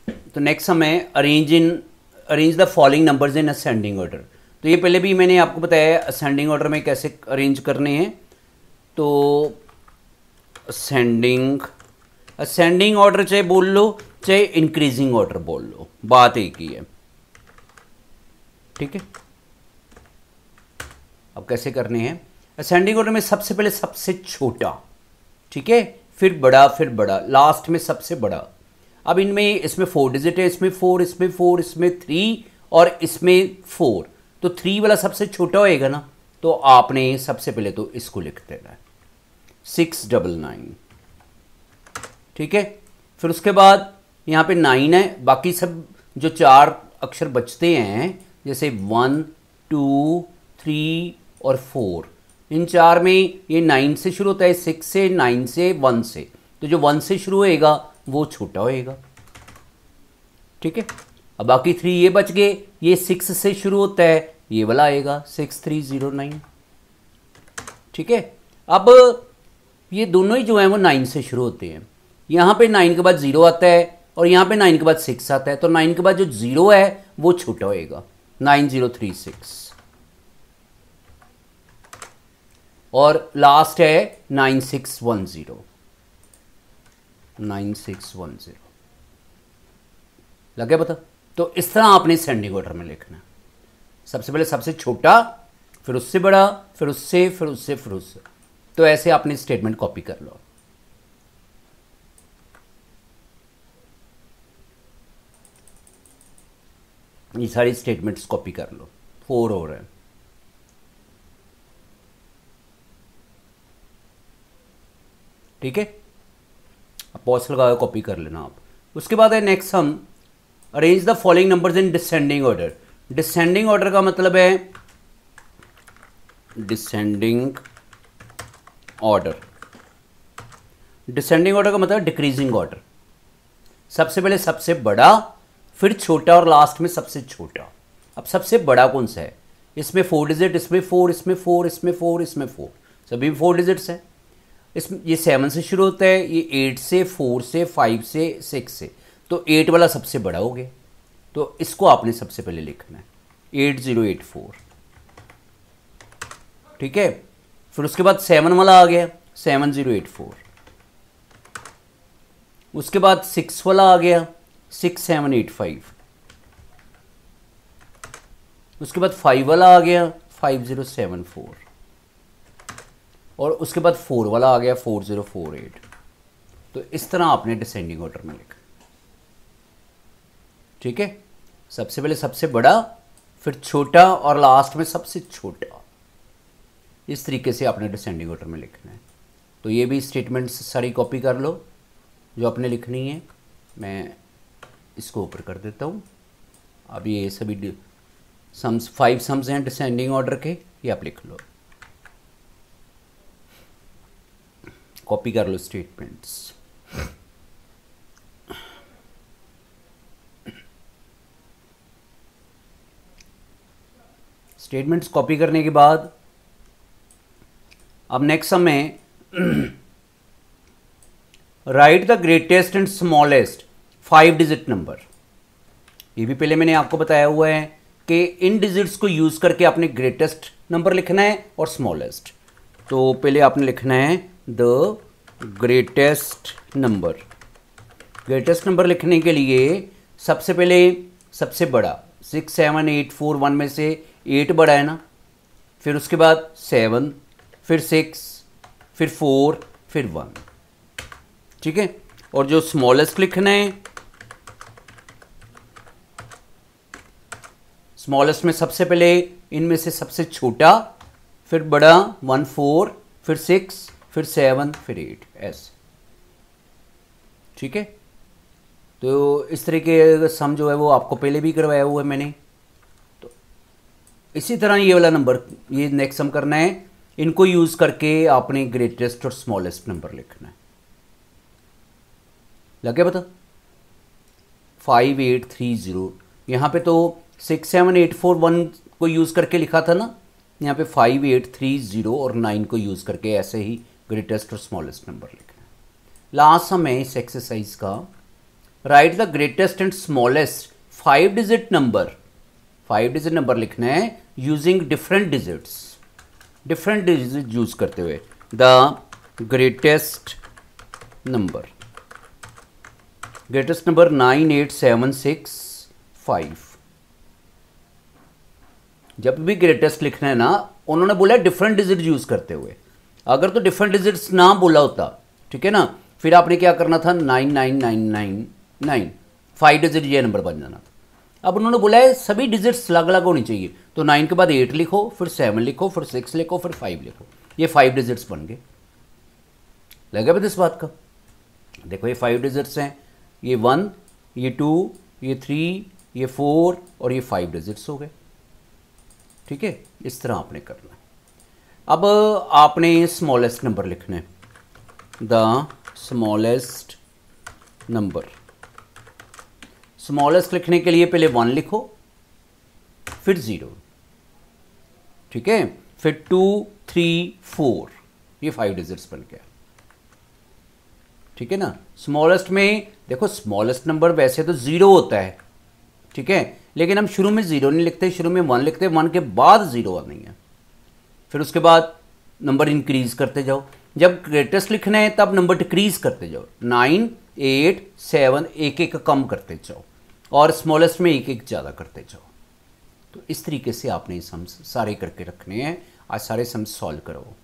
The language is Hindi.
तो नेक्स्ट हमें arrange the following numbers in ascending order. तो ये पहले भी मैंने आपको बताया असेंडिंग ऑर्डर में कैसे अरेंज करने हैं। तो असेंडिंग ऑर्डर चाहे बोल लो चाहे इंक्रीजिंग ऑर्डर बोल लो, बात एक ही है। ठीक है, अब कैसे करने हैं असेंडिंग ऑर्डर में? सबसे पहले सबसे छोटा, ठीक है, फिर बड़ा, फिर बड़ा, लास्ट में सबसे बड़ा। अब इसमें 4 डिजिट है, इसमें 4, इसमें 4, इसमें 3 और इसमें 4। तो 3 वाला सबसे छोटा होएगा ना, तो आपने सबसे पहले तो इसको लिख देना है 699। ठीक है, फिर उसके बाद यहाँ पे 9 है, बाकी सब जो 4 अक्षर बचते हैं जैसे 1, 2, 3 और 4, इन 4 में ये 9 से शुरू होता है, 6 से, 9 से, 1 से। तो जो 1 से शुरू होएगा वो छोटा होएगा। ठीक है, अब बाकी 3 ये बच गए, ये 6 से शुरू होता है, ये वाला आएगा 6309। ठीक है, अब ये दोनों ही जो हैं वो 9 से शुरू होते हैं। यहाँ पे 9 के बाद 0 आता है और यहाँ पे 9 के बाद 6 आता है, तो 9 के बाद जो 0 है वो छोटा होएगा 9036 और लास्ट है 9610। लगे पता? तो इस तरह आपने सेंडिंग ऑर्डर में लिखना है। सबसे पहले सबसे छोटा, फिर उससे बड़ा, फिर उससे, फिर उससे, फिर उससे। तो ऐसे आपने स्टेटमेंट कॉपी कर लो। ये सारी स्टेटमेंट्स कॉपी कर लो, 4 हो रहे हैं। ठीक है, अब पॉज लगा कॉपी कर लेना आप। उसके बाद है नेक्स्ट हम arrange the following numbers in descending order. Descending order का मतलब है डिसेंडिंग ऑर्डर का मतलब डिक्रीजिंग ऑर्डर। सबसे पहले सबसे बड़ा, फिर छोटा और लास्ट में सबसे छोटा। अब सबसे बड़ा कौन सा है? इसमें 4 डिजिट, इसमें 4, इसमें 4, इसमें 4, इसमें 4, सभी 4 डिजिट्स हैं। इसमें ये 7 से शुरू होता है, ये 8 से, 4 से, 5 से, 6 से। तो 8 वाला सबसे बड़ा हो गया, तो इसको आपने सबसे पहले लिखना है 8084। ठीक है, फिर उसके बाद 7 वाला आ गया 7084। उसके बाद 6 वाला आ गया 6785। उसके बाद 5 वाला आ गया 5074 और उसके बाद 4 वाला आ गया 4048। तो इस तरह आपने डिसेंडिंग ऑर्डर में लिखा। ठीक है, सबसे पहले सबसे बड़ा, फिर छोटा और लास्ट में सबसे छोटा। इस तरीके से आपने डिसेंडिंग ऑर्डर में लिखना है। तो ये भी स्टेटमेंट्स सारी कॉपी कर लो जो आपने लिखनी है। मैं इसको ऊपर कर देता हूँ। अब ये सभी सम्स 5 सम्स हैं डिसेंडिंग ऑर्डर के, ये आप लिख लो, कॉपी कर लो स्टेटमेंट्स। स्टेटमेंट्स कॉपी करने के बाद अब नेक्स्ट हमें right the greatest and smallest 5 digit number. ये भी पहले मैंने आपको बताया हुआ है कि इन डिजिट्स को यूज करके आपने ग्रेटेस्ट नंबर लिखना है और स्मॉलेस्ट। तो पहले आपने लिखना है the greatest number. Greatest number लिखने के लिए सबसे पहले सबसे बड़ा 67841 में से 8 बड़ा है ना, फिर उसके बाद 7, फिर 6, फिर 4, फिर 1। ठीक है, और जो स्मॉलेस्ट लिखना है, स्मॉलेस्ट में सबसे पहले इनमें से सबसे छोटा, फिर बड़ा 1, 4, फिर 6, फिर 7, फिर 8, ऐसे। ठीक है, तो इस तरीके का सम जो है वो आपको पहले भी करवाया हुआ है मैंने। तो इसी तरह ये वाला नंबर, ये नेक्स्ट सम करना है, इनको यूज करके आपने ग्रेटेस्ट और स्मॉलेस्ट नंबर लिखना है। लगे पता? 5830। यहाँ पे तो 67841 को यूज करके लिखा था ना, यहाँ पे 5830 और 9 को यूज करके ऐसे ही ग्रेटेस्ट और स्मॉलेस्ट नंबर लिखना है। लास्ट हमें इस एक्सरसाइज का right the greatest and smallest 5 digit number, 5 digit number लिखना है using different digits, different digit use करते हुए। The greatest number 98765। जब भी ग्रेटेस्ट लिखना है ना, उन्होंने बोला डिफरेंट डिजिट यूज करते हुए। अगर तो डिफरेंट डिजिट्स ना बोला होता, ठीक है ना, फिर आपने क्या करना था 99999, 5 डिजिट ये नंबर बन जाना था। अब उन्होंने बोला है सभी डिजिट्स अलग अलग होनी चाहिए, तो 9 के बाद 8 लिखो, फिर 7 लिखो, फिर 6 लिखो, फिर 5 लिखो, ये 5 डिजिट्स बन गए। लगा भी इस बात का? देखो ये 5 डिजिट्स हैं, ये 1, ये 2, ये 3, ये 4 और ये 5 डिजिट्स हो गए। ठीक है, इस तरह आपने करना है। अब आपने स्मॉलेस्ट नंबर लिखना है, द स्मॉलेस्ट नंबर। स्मॉलेस्ट लिखने के लिए पहले 1 लिखो, फिर 0, ठीक है, फिर 2, 3, 4, ये 5 डिजिट्स बन गया। ठीक है ना। स्मॉलेस्ट में देखो, स्मॉलेस्ट नंबर वैसे तो 0 होता है, ठीक है, लेकिन हम शुरू में 0 नहीं लिखते, शुरू में 1 लिखते, 1 के बाद 0 आनी है, फिर उसके बाद नंबर इंक्रीज करते जाओ। जब ग्रेटेस्ट लिखना है तब नंबर डिक्रीज करते जाओ, 9, 8, 7, एक एक कम करते जाओ, और स्मॉलेस्ट में एक एक ज़्यादा करते जाओ। तो इस तरीके से आपने ये सम्स सारे करके रखने हैं। आज सारे सम्स सॉल्व करो।